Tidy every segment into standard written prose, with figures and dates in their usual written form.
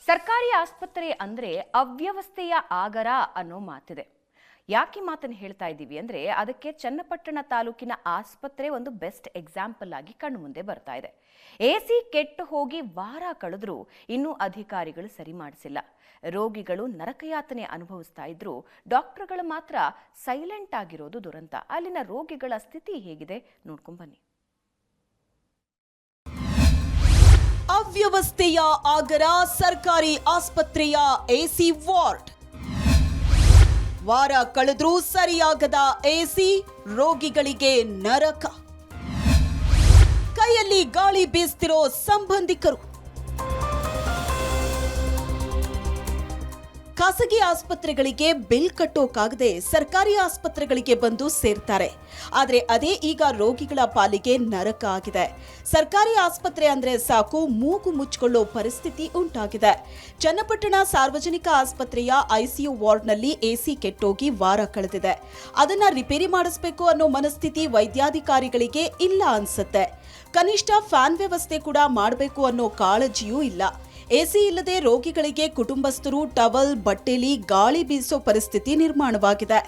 ಸರ್ಕಾರಿ ಆಸ್ಪತ್ರೆ ಅಂದ್ರೆ ಅವ್ಯವಸ್ಥೆಯ ಆಗರ ಅನ್ನೋ ಮಾತಿದೆ. ಯಾಕೆ ಮಾತನ್ನು ಹೇಳ್ತಾ ಇದ್ದೀವಿ ಅಂದ್ರೆ ಅದಕ್ಕೆ ಚನ್ನಪಟ್ಟಣ ತಾಲೂಕಿನ ಆಸ್ಪತ್ರೆ ಒಂದು ಬೆಸ್ಟ್ ಎಕ್ಸಾಂಪಲ್ ಆಗಿ ಕಣ್ಣು ಮುಂದೆ ಬರ್ತಾ ಇದೆ. ಎಸಿ ಕೆಟ್ಟು ಹೋಗಿ ವಾರ ಕಳೆದ್ರೂ ಇನ್ನೂ ಅಧಿಕಾರಿಗಳು ಸರಿ ಮಾಡಿಸಿಲ್ಲ. ರೋಗಿಗಳು ನರಕಯಾತನೆ ಅನುಭವಿಸ್ತಾ ಇದ್ರು, ಡಾಕ್ಟರ್ಗಳು ಮಾತ್ರ ಸೈಲೆಂಟ್ ಆಗಿರೋದು ದುರಂತ. ಅಲ್ಲಿನ ರೋಗಿಗಳ ಸ್ಥಿತಿ ಹೇಗಿದೆ ನೋಡ್ಕೊಂಡ್ ಬನ್ನಿ. ಅವ್ಯವಸ್ಥೆಯ ಆಗರ ಸರ್ಕಾರಿ ಆಸ್ಪತ್ರೆಯ ಎಸಿ ವಾರ್ಡ್. ವಾರ ಕಳೆದ್ರೂ ಸರಿಯಾಗದ ಎಸಿ, ರೋಗಿಗಳಿಗೆ ನರಕ. ಕೈಯಲ್ಲಿ ಗಾಳಿ ಬೀಸ್ತಿರೋ ಸಂಬಂಧಿಕರು. ಖಾಸಗಿ ಆಸ್ಪತ್ರೆಗಳಿಗೆ ಬಿಲ್ ಕಟ್ಟೋಕಾಗದೆ ಸರ್ಕಾರಿ ಆಸ್ಪತ್ರೆಗಳಿಗೆ ಬಂದು ಸೇರ್ತಾರೆ. ಆದರೆ ಅದೇ ಈಗ ರೋಗಿಗಳ ಪಾಲಿಗೆ ನರಕ ಆಗಿದೆ. ಸರ್ಕಾರಿ ಆಸ್ಪತ್ರೆ ಅಂದ್ರೆ ಸಾಕು ಮೂಗು ಮುಚ್ಚಿಕೊಳ್ಳೋ ಪರಿಸ್ಥಿತಿ ಉಂಟಾಗಿದೆ. ಚನ್ನಪಟ್ಟಣ ಸಾರ್ವಜನಿಕ ಆಸ್ಪತ್ರೆಯ ಐಸಿಯು ವಾರ್ಡ್ನಲ್ಲಿ ಎಸಿ ಕೆಟ್ಟೋಗಿ ವಾರ ಕಳೆದಿದೆ. ಅದನ್ನ ರಿಪೇರಿ ಮಾಡಿಸಬೇಕು ಅನ್ನೋ ಮನಸ್ಥಿತಿ ವೈದ್ಯಾಧಿಕಾರಿಗಳಿಗೆ ಇಲ್ಲ ಅನ್ಸುತ್ತೆ. ಕನಿಷ್ಠ ಫ್ಯಾನ್ ವ್ಯವಸ್ಥೆ ಕೂಡ ಮಾಡಬೇಕು ಅನ್ನೋ ಕಾಳಜಿಯೂ ಇಲ್ಲ. ಎಸಿ ಇಲ್ಲದೆ ರೋಗಿಗಳಿಗೆ ಕುಟುಂಬಸ್ಥರು ಟವಲ್ ಬಟ್ಟೆಲಿ ಗಾಳಿ ಬೀಸೋ ಪರಿಸ್ಥಿತಿ ನಿರ್ಮಾಣವಾಗಿದೆ.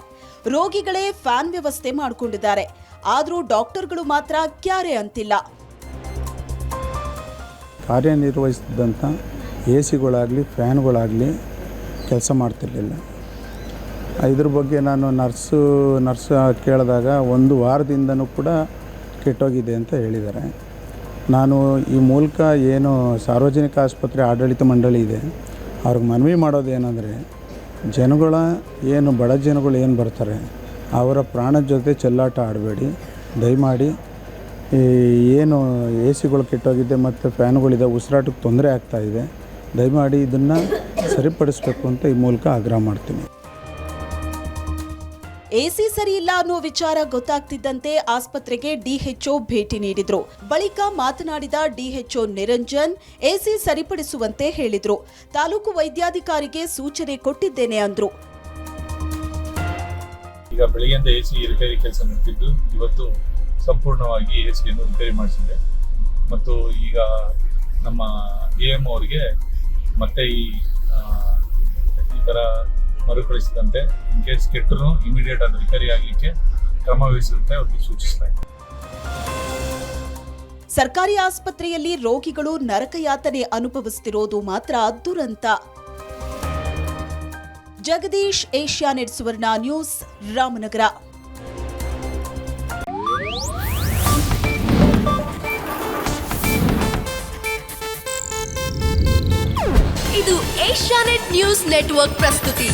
ರೋಗಿಗಳೇ ಫ್ಯಾನ್ ವ್ಯವಸ್ಥೆ ಮಾಡಿಕೊಂಡಿದ್ದಾರೆ. ಆದರೂ ಡಾಕ್ಟರ್ಗಳು ಮಾತ್ರ ಕ್ಯಾರೆ ಅಂತಿಲ್ಲ. ಕಾರ್ಯನಿರ್ವಹಿಸಿದಂಥ ಎಸಿಗಳಾಗಲಿ ಫ್ಯಾನ್ಗಳಾಗಲಿ ಕೆಲಸ ಮಾಡ್ತಿರ್ಲಿಲ್ಲ. ಇದ್ರ ಬಗ್ಗೆ ನಾನು ನರ್ಸ್ ಕೇಳಿದಾಗ ಒಂದು ವಾರದಿಂದನೂ ಕೂಡ ಕೆಟ್ಟೋಗಿದೆ ಅಂತ ಹೇಳಿದ್ದಾರೆ. ನಾನು ಈ ಮೂಲಕ ಏನು ಸಾರ್ವಜನಿಕ ಆಸ್ಪತ್ರೆ ಆಡಳಿತ ಮಂಡಳಿ ಇದೆ ಅವ್ರಿಗೆ ಮನವಿ ಮಾಡೋದೇನೆಂದರೆ, ಜನಗಳ ಏನು ಬಡ ಜನಗಳು ಏನು ಬರ್ತಾರೆ ಅವರ ಪ್ರಾಣದ ಜೊತೆ ಚೆಲ್ಲಾಟ ಆಡಬೇಡಿ. ದಯಮಾಡಿ ಏನು ಎ ಸಿಗಳು ಕೆಟ್ಟೋಗಿದೆ ಮತ್ತು ಫ್ಯಾನ್ಗಳಿದೆ, ಉಸಿರಾಟಕ್ಕೆ ತೊಂದರೆ ಆಗ್ತಾಯಿದೆ, ದಯಮಾಡಿ ಇದನ್ನು ಸರಿಪಡಿಸಬೇಕು ಅಂತ ಈ ಮೂಲಕ ಆಗ್ರಹ ಮಾಡ್ತೀನಿ. ಎಸಿ ಸರಿ ಇಲ್ಲ ಅನ್ನೋ ವಿಚಾರ ಗೊತ್ತಾಗ್ತಿದ್ದಂತೆ ಆಸ್ಪತ್ರೆಗೆ ಡಿಎಚ್ಒ ಭೇಟಿ ನೀಡಿದ್ರು. ಬಳಿಕ ಮಾತನಾಡಿದ ಡಿಎಚ್ಒ ನಿರಂಜನ್ ಎಸಿ ಸರಿಪಡಿಸುವಂತೆ ಹೇಳಿದ್ರು. ತಾಲೂಕು ವೈದ್ಯಾಧಿಕಾರಿಗೆ ಸೂಚನೆ ಕೊಟ್ಟಿದ್ದೇನೆ ಅಂದ್ರು. ಈಗ ಬೆಳಗ್ಗೆಯಿಂದ ಎಸಿ ರಿಪೇರಿ ಕೆಲಸ ನಡೆದಿದ್ದು, ಇವತ್ತು ಸಂಪೂರ್ಣವಾಗಿ ಎಸಿಯನ್ನು ರಿಪೇರಿ ಮಾಡಿಸಿದೆ. ಮತ್ತು ಈಗ ನಮ್ಮ ಎಎಂ ಅವರಿಗೆ ಮತ್ತೆ ಈ ಥರ ಮರುಕಳಿಸಿದಂತೆ ಇನ್ ಕೇಸ್ ಕೆಟ್ಟರೂ ಇಮಿಡಿಯೇಟ್ ಅದು ರಿಪೇರಿ ಆಗಲಿಕ್ಕೆ ಕ್ರಮ ವಹಿಸುತ್ತೆ ಅವರಿಗೆ ಸೂಚಿಸಲಾಗಿದೆ. ಸರ್ಕಾರಿ ಆಸ್ಪತ್ರೆಯಲ್ಲಿ ರೋಗಿಗಳು ನರಕಯಾತನೆ ಅನುಭವಿಸುತ್ತಿರೋದು ಮಾತ್ರ ದುರಂತ. ಜಗದೀಶ್, ಏಷ್ಯಾನೆಟ್ ಸುವರ್ಣ ನ್ಯೂಸ್, ರಾಮನಗರ. ಇದು ಏಷ್ಯಾನೆಟ್ ನ್ಯೂಸ್ ನೆಟ್ವರ್ಕ್ ಪ್ರಸ್ತುತಿ.